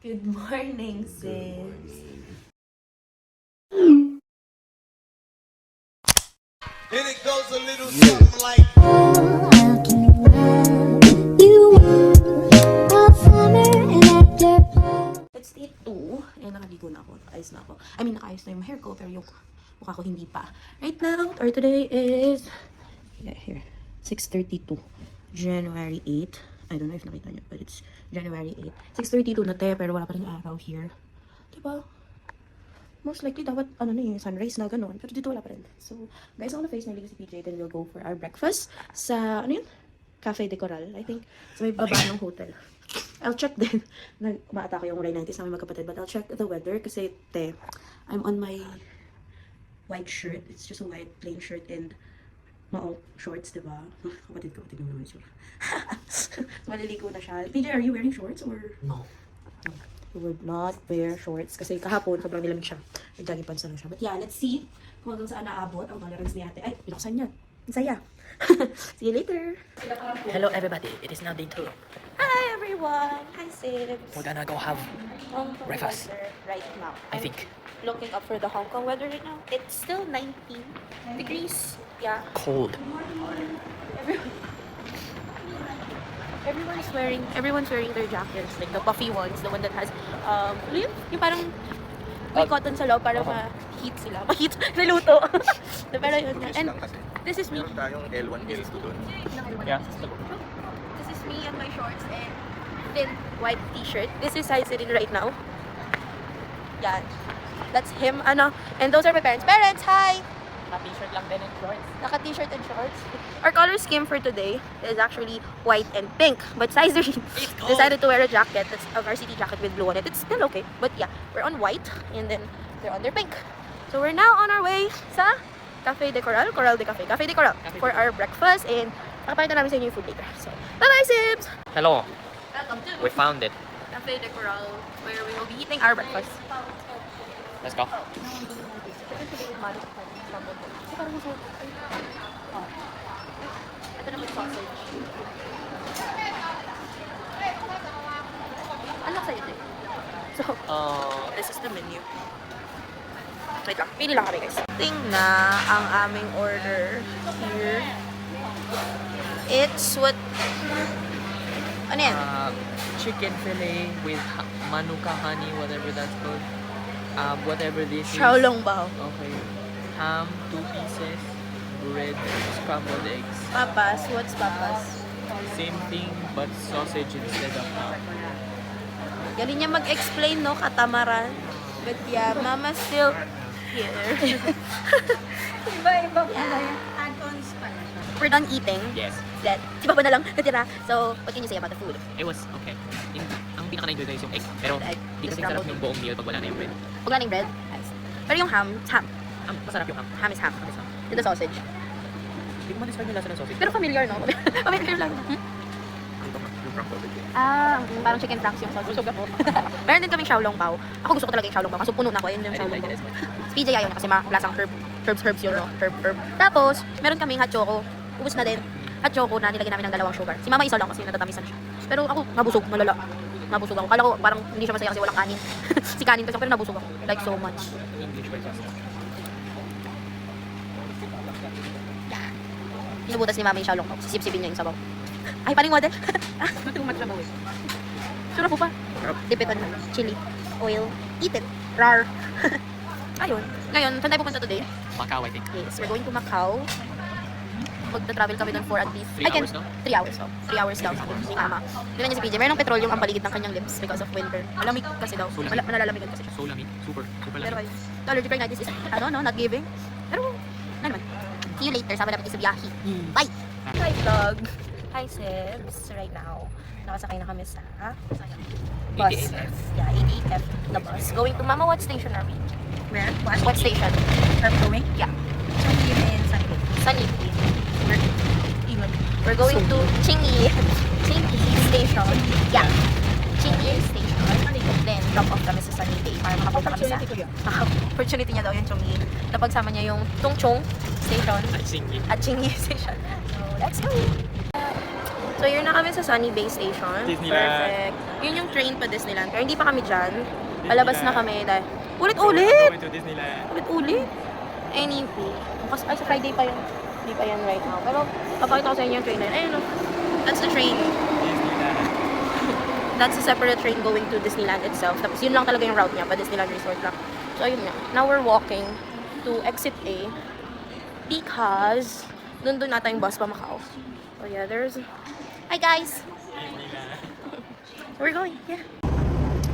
Good morning, sis. And it goes a little something like It's day 2, and nakaligo na ako. Ayos na ako. I mean, nakaayos na yung hair ko, pero yung mukha ko hindi pa. Right now, or today is, here, 6:32, January 8. I don't know if nakita nyo, but it's January 8. 6:32 na te, pero wala pa rin araw here. Diba? Most likely, dapat, sunrise na gano'n. Pero dito wala pa rin. So, guys, ako na face naligo si PJ. Then we'll go for our breakfast sa, Cafe de Coral. I think, sa may baba ng hotel. I'll check din. Umaatake yung rhinitis namin magkapatid. But I'll check the weather. Kasi, I'm on my white shirt. It's just a white plain shirt and shorts, diba? Kapatid ko, tignan mo naman siya. Maliligo na siya. PJ, are you wearing shorts or? No. We would not wear shorts kasi kahapon sobrang nilamig siya. Nag-jogging pants na siya. But yeah, let's see kung hanggang saan naabot ang tolerance ni ate. Ay, pinakasan yan. Ang saya. See you later. Hello everybody, it is now day 2. Hi everyone. Hi Sibs. We're gonna go have Hong Kong breakfast. weather right now. I think Looking up for the Hong Kong weather right now. It's still 19 degrees. Yeah. cold. Everyone's wearing their jackets, like the puffy ones, the one that has yung parang may cotton sa loob para ma-heat sila. Ma-heat, naluto. Pero yun na. And this is me. meron tayong L1, L2 doon. Yeah. This is me and my shorts and thin white t-shirt. This is Sai sitting right now. Yan. That's him. And those are my parents. Parents, hi! Naka-t-shirt lang din and shorts. Naka-t-shirt and shorts. Our color scheme for today is actually white and pink. But Sizer decided to wear a jacket. That's a varsity jacket with blue on it. It's still okay. But yeah, we're on white and then they're on their pink. So we're now on our way sa Cafe de Coral. Coral de Cafe. Cafe de Coral. For our breakfast and makapalitan namin sa inyo yung food later. So, bye-bye, Sibs! Hello, Welcome to we found it. Cafe de Coral where we will be eating our breakfast. Let's go. Ito naman sausage. Ano sa'yo ito? So, this is the menu. Wait lang, pili lang kami guys. Ting na ang aming order here. It's what... Ano yan? Chicken fillet with manuka honey, whatever that's called. Whatever this is. Xiaolong bao. Okay. Ham, 2 pieces. Bread, scrambled eggs. Papas. What's papas? Same thing, but sausage instead of ham. Galing niya mag-explain, no? Katamaran. But yeah, Mama's still here. Iba-iba pala yan. Add-ons pala siya. We're done eating. Yes. That, si Papa na lang natira. So, what can you say about the food? It was okay. Ang pinaka-na-enjoy ko is yung egg. Pero The egg, di the kasi sarap scrambled yung buong meal pag wala na yung bread. Huwag lang yung bread. Nice. Pero yung ham, it's ham. Masarap yung ham. Ham is ham. With the sausage. Hindi ko ma-describe yung lasa ng sausage. Pero familiar, no? Familiar lang. Yung crumbled egg. Parang chicken franks yung sausage. Busog ako. Meron din kaming xiaolong bao. Ako gusto ko talaga yung xiaolong bao. Kaso puno na ako. Ayun yung xiaolong bao. PJ ayaw niya kasi lasang herbs yun, no? Herb. Tapos, meron kaming hot choco. Ubus na din. Hot choco na nilagyan namin ng 2 sugar. Si Mama isa lang kasi natatamisan siya. Pero ako, nabusog. Malala. Nabusog ako. Kala ko parang hindi siya masaya kasi walang kanin. Si kanin kasi pero nabusog ako. Like so much. English by sauce. Inubutas ni Mama yung xiaolong bao. Sisip-sipin niya yung sabaw. Ay, paring model. Too much na bawin. Sarap po pa. Dip it on chili, oil, eat it. Rar. Ayun. Ngayon, saan tayo pupunta today? Macau, I think. Yes, we're going to Macau. Magta-travel kami doon for at least 3 hours, no? 3 hours, so 3 hours daw sabi ni Mama. Yun niya si PJ. Mayroong petroleum ang paligid ng kanyang lips because of winter. Malamig kasi daw. So lamig. Nalalamigan kasi siya. So lamig. Super Pero lamig. the allergic rhinitis is, not giving. Pero, naman. See you later. Sama namin sa biyahe. Bye! Hi, vlog. Hi, Sebs. Right now, nakasakay na kami sa bus. 88F. Yeah, 88F na bus. Going to Mama, what station are we? Where? What? What station? Are we going? Yeah. So, yun and Sunday. Sunny. Iwan. We're going to Chingy Station. Yeah. Chingy Station. Then, drop off kami sa Sunny Day para makapunta kami sa... Opportunity ko yun. Opportunity niya daw yung Chongyi. Napagsama niya yung Tungchong Station At singing. at Chingy Station. So, let's go! So, yun na kami sa Sunny Bay Station. Disneyland. Perfect. Yun yung train pa Disneyland. Pero hindi pa kami dyan. Palabas na kami dahil... Ulit-ulit! Going to Disneyland. Ulit-ulit. Anyway. Kasi, ay, sa Friday pa yun. Hindi pa yan right now. Pero, papakita ko sa inyo yung train na yun. Ayun, no? That's the train. Disneyland. That's a separate train going to Disneyland itself. Tapos, yun lang talaga yung route niya. Pa Disneyland Resort lang. So, ayun nga. Now, we're walking to exit A. Because, doon nata yung bus pa Macau. So, yeah, there's... Hi, guys! We're going, yeah.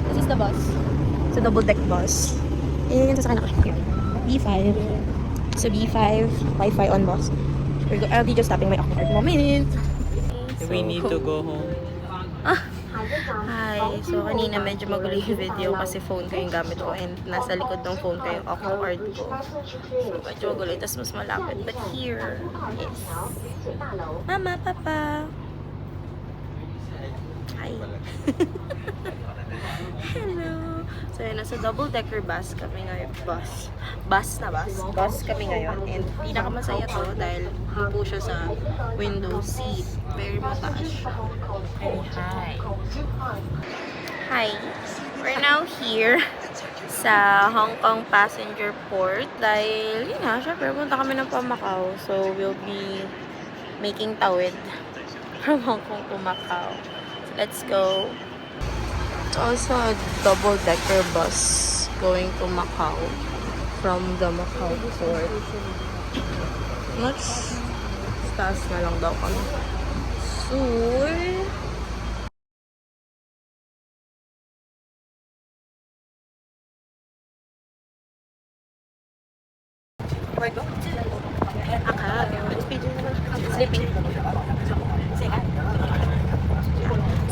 This is the bus. It's a double-deck bus. And sasakay na kayo. B5. So B5, Wi-Fi on bus. I'll be just tapping my awkward moment. We need to go home. Hi. So kanina medyo magulo yung video kasi phone ko yung gamit ko and nasa likod ng phone ko yung awkward ko. So medyo magulo. Tapos mas malapit. But here is Mama, Papa. Hi. Hello. So, yun, nasa double-decker bus kami ngayon. Bus kami ngayon. And pinakamasaya to dahil hindi po siya sa window seat. Very mataas siya. Very high. Hi. We're now here sa Hong Kong passenger port dahil, yun na, syempre, punta kami ng Macau. So, we'll be making tawid from Hong Kong to Macau. Let's go. It's also a double-decker bus going to Macau from the Macau Resort. Much taas na lang daw kami. So, we're going to sleeping.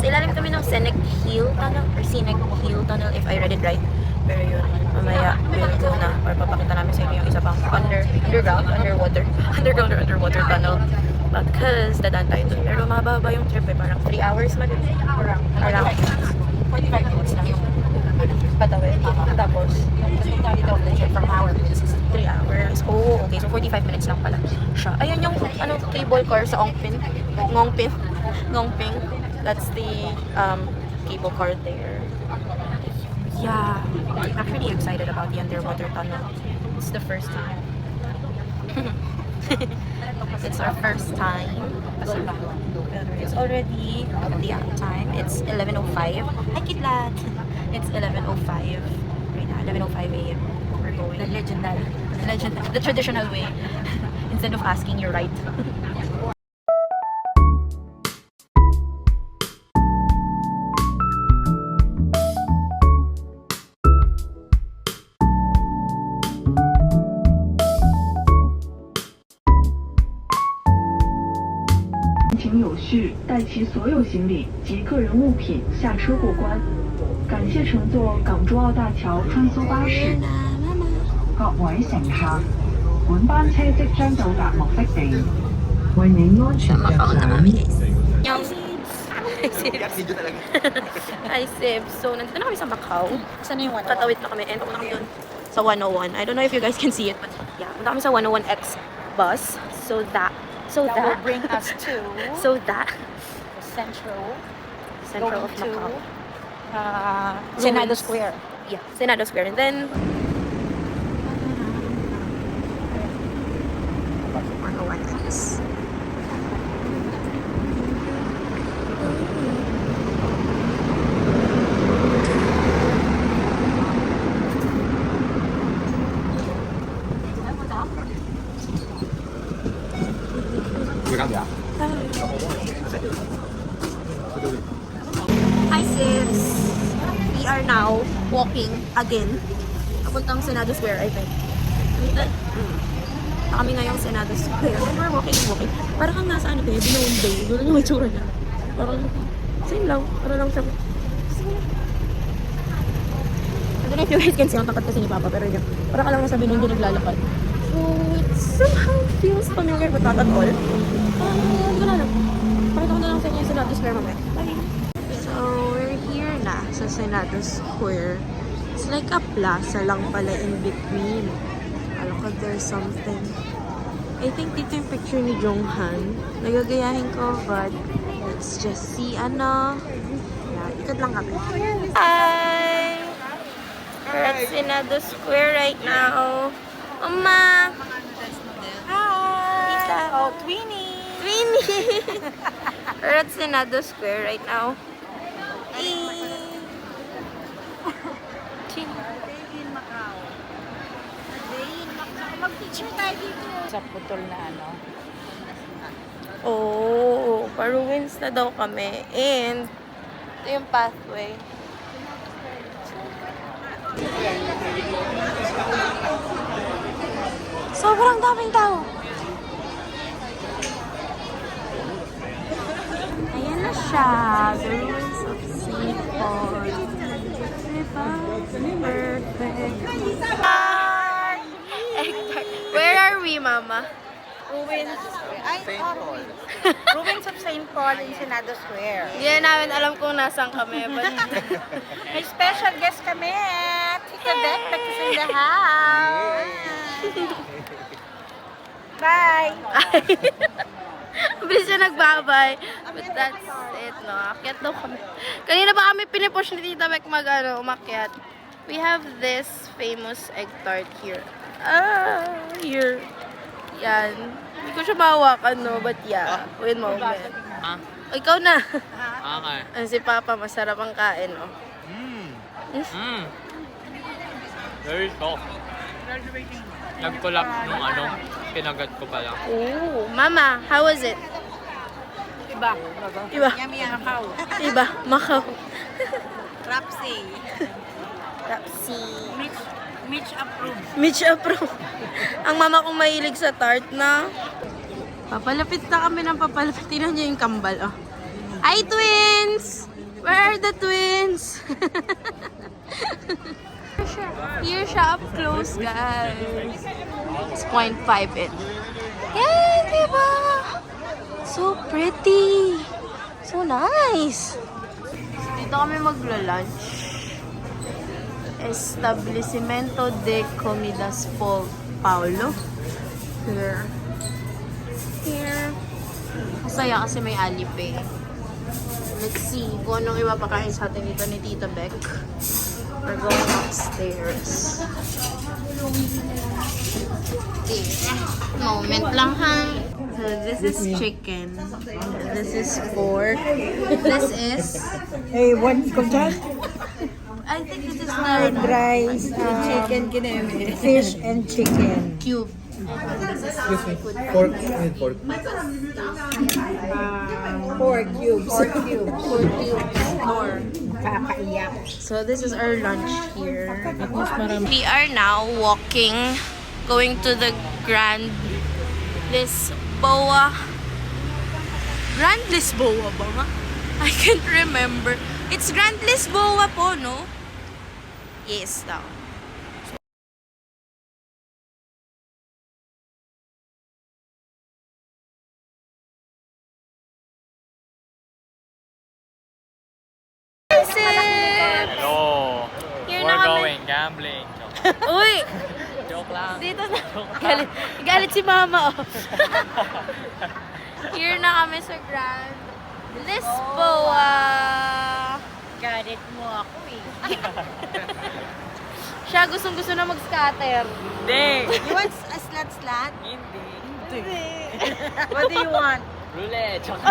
So, ilalim kami ng Scenic Hill Tunnel or Scenic Hill Tunnel if I read it right. Pero yun, mamaya we'll go na or papakita namin sa inyo yung isa pang underwater tunnel. Because dadaan tayo dun. Pero mababa yung trip eh. Parang 3 hours man. Around 45 minutes lang yung patawid. Tapos, from our 3 hours. Oh, okay. So, 45 minutes lang pala siya. Ayun yung cable car sa Ngongping. That's the cable car there. Yeah, I'm actually excited about the underwater tunnel. It's the first time. It's our first time. It's already the time. It's 11:05. Hi, Kidlat! It's 11:05 right now. 11:05 a.m. We're going. The legendary. The traditional way. Instead of asking, you're right.请有序带其所有行李及个人物品下车过关。感謝乘坐港珠澳大橋穿梭巴士。各位乘客，本班車即將到達目的地，為你安全着想。 Video talaga. Hi, Sib. So, nandito na kami sa Macau. Saan na yung 101? Katawid na kami. And pumunta kami dun sa 101. I don't know if you guys can see it, but yeah. Punta kami sa 101X bus. So that That will bring us to Central Going of to Macau. Senado Ruins. Square. Yeah, Senado Square. And then, hi, sis. We are now walking again. Papuntang Senado Square, I think. Kami ngayong Senado Square. We're walking. Parang kang nasa ano kayo, Binong Bay. Doon yung itsura niya. Parang, same lang. Parang lang siya. I don't know if you guys can see, ang takat kasi ni Papa, pero yun. Parang ka lang nasa Binong Bay naglalakad. So, it somehow feels familiar, but not at all. Wala lang. Pakita ko na lang sa inyo yung Senado Square mamaya. Bye! So, we're here na sa Senado Square. It's like a plaza lang pala in between. Look, there's something. I think dito yung picture ni Jonghan. Nagagayahin ko, but Let's just see, ano. Yeah, ikot lang kami. Hi! We're at Senado Square right now. Mama! Hi! Tita! Oh, Twinnie! Winnie! We're at Senado Square right now. Mag-picture tayo dito. Sa putol na ano. Oh, pa-ruins na daw kami. And, ito yung pathway. Sobrang daming tao. Ayan na siya. The ruins of St. Paul. Diba? Perfect. Where are we, Mama? Ruins. Ay, St. Paul. Ruins of St. Paul in Senado Square. Hindi na namin alam kung nasan kami. But May special guest kami. Tita Beck is in the house. Bye! Bilis siya nagbabay. But that's it, no? Akyat daw kami. Kanina pa kami pinipush ni Tita Beck umakyat. We have this famous egg tart here. Here. Yan. Hindi ko siya mahawakan, no? But yeah, win moment. Ah, O, ikaw na. okay. Ang si Papa, masarap ang kain, no? Very soft. Nag-collapse nung ano, pinagat ko pala. Ooh. Mama, how was it? Iba. Iba. Yummy ang how. Iba. Macau. Rapsy. Rapsi. Mitch approved. Mitch approve. Ang mama kong mahilig sa tart na. Papalapit na kami ng papalapit. Tingnan niyo yung kambal, oh. Hi, twins! Where are the twins? Here siya up close, guys. It's 0.5 it. Yay, diba? So pretty. So nice. Dito kami magla-lunch. Establecimiento de Comidas Paulo. Here. Masaya kasi may Alipay. Let's see kung anong iba pakain sa atin dito ni Tita Beck. We're going upstairs. Okay. Moment lang, ha? So, this is chicken. This is pork. This is... Hey, what ko dyan? I think this is the Rice, chicken, fish and chicken. cube. Excuse me. Pork and pork. Pork cubes. Pork cubes. Pork cubes. More. Kakaiyak. So this is our lunch here. We are now walking, going to the Grand Lisboa. Grand Lisboa ba nga? I can't remember. It's Grand Lisboa po, no? Yes, daw. No. Here We're na kami. going gambling. Uy! Joke lang. Dito na. Galit si mama, oh. Here na kami sa Grand Lisboa. Galit mo ako eh. Siya gustong-gusto na mag-scatter. Hindi. You want a slat? Hindi. What do you want? Roulette. Joke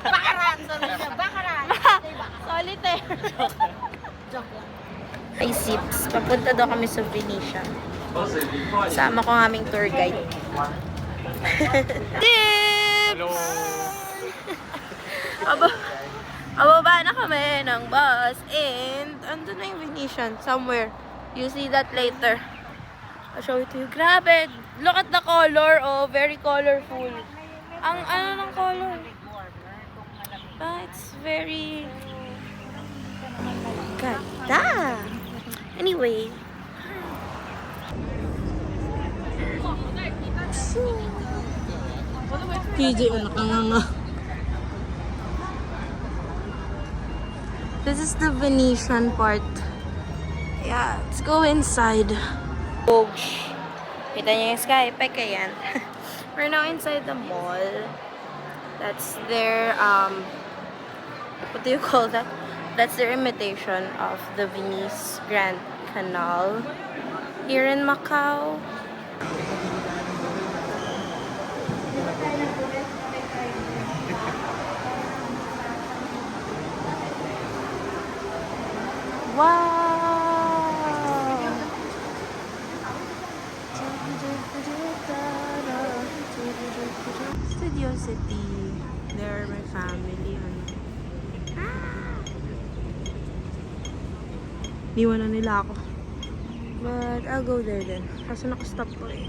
Bakaran! Sorry na. Bakaran! Solitaire. Ay, sips. Papunta daw kami sa Venetia. Sama ko ang aming tour guide. Tips! Hello. Ababa na kami ng bus and andun na yung Venetian somewhere. You see that later. I'll show it to you. Grabe! Look at the color. Oh, very colorful. Ang ano ng color? It's very... Ganda! Anyway. PJ, nakanganga. This is the Venetian part. Yeah, let's go inside. Bogs. Kita niyo yung sky, peke yan. We're now inside the mall. That's their, what do you call that? That's their imitation of the Venice Grand Canal here in Macau. Wow! Studio City. They're my family. Niwan na nila ako. But I'll go there then. Kaso nakastop ko eh.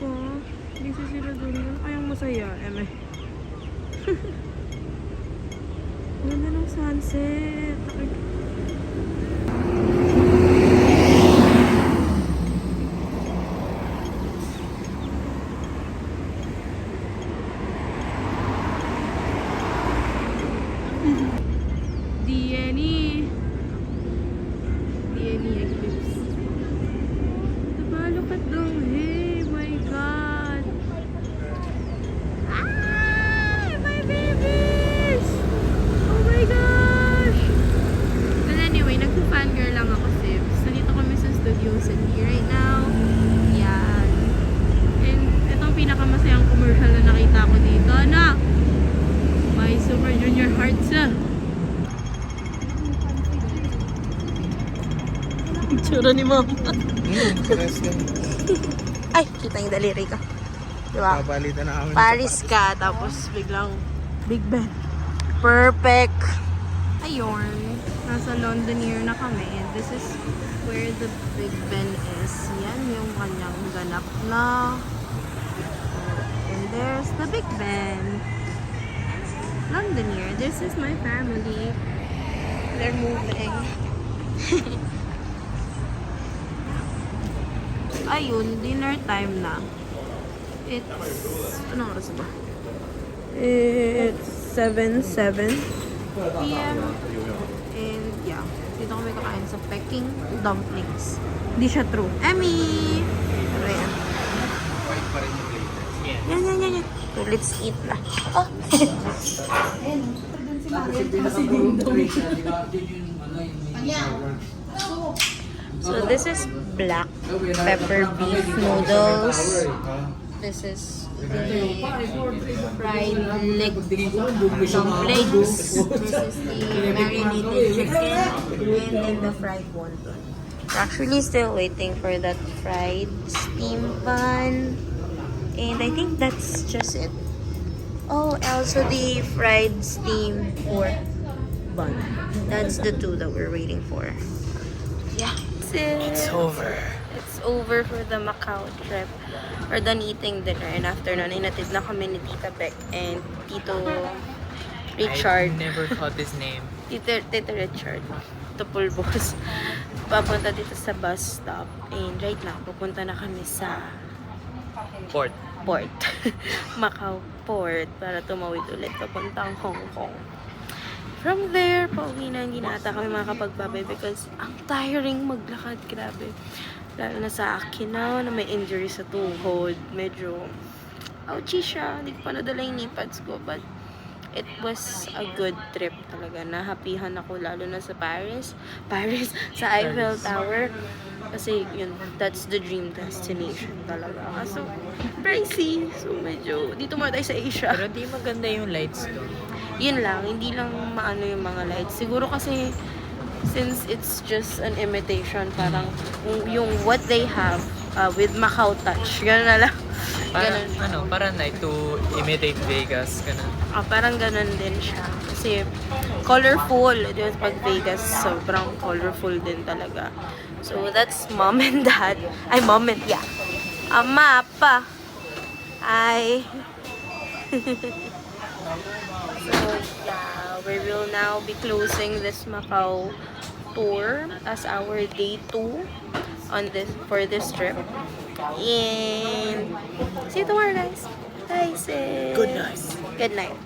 Oh, busy sila dun. Ayang masaya. Eme. Ganda ng sunset. DNA eclipse. Diba? Look at them. Hey, my God. Ah, my babies! Oh my gosh! But anyway, nagpo-fangirl lang ako, Sibs. So, dito kami sa Studio City right now. Yan. And itong pinakamasayang commercial na nakita ko dito. Anak! My Super Junior Hearts, ah. Tsura ni Mama. Ay, kita yung daliri ka. Diba? Papalitan na kami. Paris ka, tapos biglang Big Ben. Perfect! Ayun. Nasa Londonier na kami. And this is where the Big Ben is. Yan yung kanyang ganap na. And there's the Big Ben. Londonier. This is my family. They're moving. Ayun, dinner time na. It's, anong oras ba? It's 7 p.m. And yeah, dito kami kakain sa Peking dumplings. Hindi siya true. Emmy! Pero yan. Yan. So, let's eat na. Oh! So this is black pepper beef noodles. This is the fried leg dumplings. This is the marinated chicken. And then the fried wonton. We're actually still waiting for that fried steam bun. And I think that's just it. Oh, also the fried steam pork bun. That's the two that we're waiting for. Yeah. It's over. It's over for the Macau trip. We're done eating dinner, and after nun, inatid na kami ni Tita Beck and Tito Richard. I never thought his name. Tito Richard. Tito Pulbos. Papunta dito sa bus stop. And right now, pupunta na kami sa Port. Macau Port para tumawid ulit papuntang Hong Kong. From there, pauwi na, hindi na ata kami makakapagbabay because ang tiring maglakad, grabe. Lalo na sa akin na may injury sa tuhod. Medyo ouchy siya. Hindi ko pa nadala yung knee pads ko. But it was a good trip talaga. Nahapihan ako lalo na sa Paris, sa Eiffel Tower. Kasi yun, that's the dream destination talaga. Kaso, pricey. So medyo, dito muna tayo sa Asia. Pero di maganda yung lights doon. Yun lang, hindi lang maano yung mga lights. Siguro kasi, since it's just an imitation, parang yung what they have with Macau touch. Ganun na lang. Parang, Ganun. parang like to imitate Vegas. Ganun. Parang ganun din siya. Kasi, colorful. Diba, pag Vegas, sobrang colorful din talaga. So, that's mom and dad. Ay, mom and, yeah. Ama, pa. Ay. So, yeah, we will now be closing this Macau tour as our day 2 for this trip. And see you tomorrow, guys. Bye, sis. Good night. Good night.